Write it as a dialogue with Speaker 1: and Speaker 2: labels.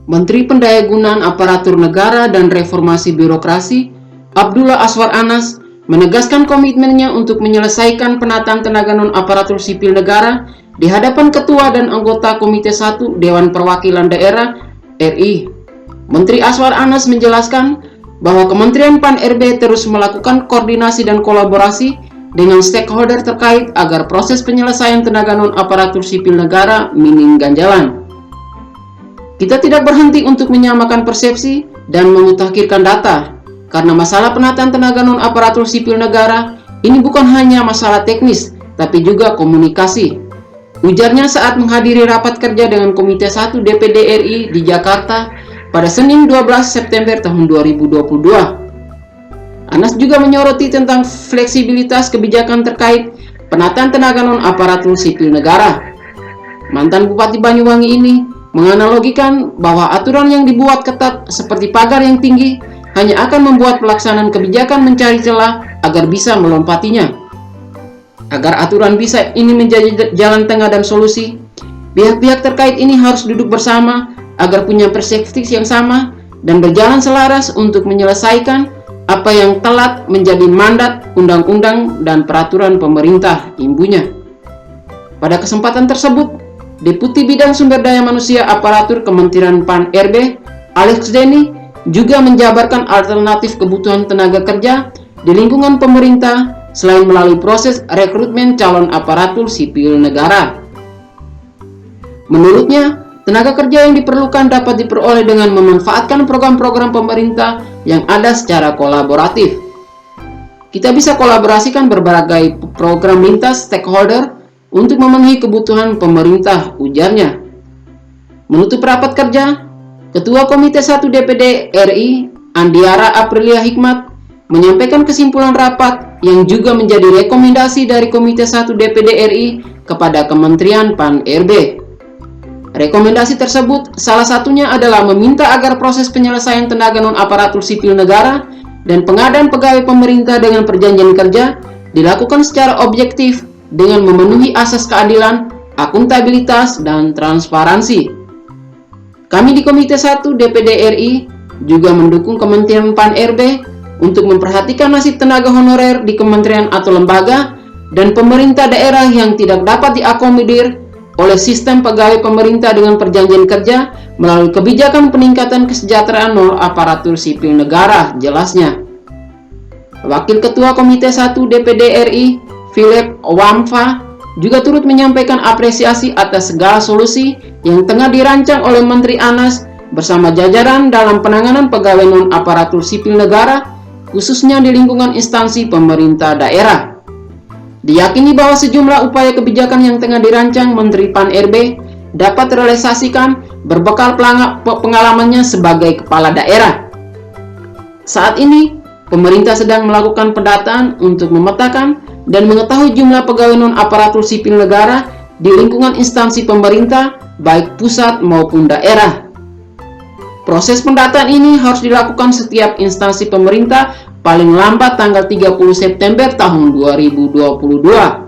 Speaker 1: Menteri Pendayagunaan Aparatur Negara dan Reformasi Birokrasi, Abdullah Azwar Anas, menegaskan komitmennya untuk menyelesaikan penataan tenaga non-aparatur sipil negara di hadapan Ketua dan anggota Komite 1 Dewan Perwakilan Daerah RI. Menteri Azwar Anas menjelaskan bahwa Kementerian Pan-RB terus melakukan koordinasi dan kolaborasi dengan stakeholder terkait agar proses penyelesaian tenaga non-aparatur sipil negara minim ganjalan. Kita tidak berhenti untuk menyamakan persepsi dan memutakhirkan data, karena masalah penataan tenaga non-aparatur sipil negara ini bukan hanya masalah teknis, tapi juga komunikasi. Ujarnya saat menghadiri rapat kerja dengan Komite 1 DPD RI di Jakarta pada Senin 12 September tahun 2022. Anas juga menyoroti tentang fleksibilitas kebijakan terkait penataan tenaga non-aparatur sipil negara. Mantan Bupati Banyuwangi ini menganalogikan bahwa aturan yang dibuat ketat seperti pagar yang tinggi hanya akan membuat pelaksanaan kebijakan mencari celah agar bisa melompatinya. Agar aturan bisa ini menjadi jalan tengah dan solusi, pihak-pihak terkait ini harus duduk bersama agar punya perspektif yang sama dan berjalan selaras untuk menyelesaikan apa yang telat menjadi mandat undang-undang dan peraturan pemerintah, imbunya. Pada kesempatan tersebut, Deputi Bidang Sumber Daya Manusia Aparatur Kementerian Pan-RB, Alex Denny, juga menjabarkan alternatif kebutuhan tenaga kerja di lingkungan pemerintah selain melalui proses rekrutmen calon aparatur sipil negara. Menurutnya, tenaga kerja yang diperlukan dapat diperoleh dengan memanfaatkan program-program pemerintah yang ada secara kolaboratif. Kita bisa kolaborasikan berbagai program lintas stakeholder untuk memenuhi kebutuhan pemerintah, ujarnya. Menutup rapat kerja, Ketua Komite 1 DPD RI, Andiara Aprilia Hikmat, menyampaikan kesimpulan rapat yang juga menjadi rekomendasi dari Komite 1 DPD RI kepada Kementerian Pan-RB. Rekomendasi tersebut salah satunya adalah meminta agar proses penyelesaian tenaga non-aparatur sipil negara dan pengadaan pegawai pemerintah dengan perjanjian kerja dilakukan secara objektif dengan memenuhi asas keadilan, akuntabilitas, dan transparansi. Kami di Komite 1 DPD RI juga mendukung Kementerian Pan-RB untuk memperhatikan nasib tenaga honorer di kementerian atau lembaga dan pemerintah daerah yang tidak dapat diakomodir oleh sistem pegawai pemerintah dengan perjanjian kerja melalui kebijakan peningkatan kesejahteraan non-aparatur sipil negara, jelasnya. Wakil Ketua Komite 1 DPD RI, Philip Wamfa, juga turut menyampaikan apresiasi atas segala solusi yang tengah dirancang oleh Menteri Anas bersama jajaran dalam penanganan pegawai non-aparatur sipil negara, khususnya di lingkungan instansi pemerintah daerah. Diyakini bahwa sejumlah upaya kebijakan yang tengah dirancang Menteri Pan-RB dapat terrealisasikan berbekal pengalamannya sebagai kepala daerah. Saat ini, pemerintah sedang melakukan pendataan untuk memetakan dan mengetahui jumlah pegawai non-aparatur sipil negara di lingkungan instansi pemerintah, baik pusat maupun daerah. Proses pendataan ini harus dilakukan setiap instansi pemerintah paling lambat tanggal 30 September tahun 2022.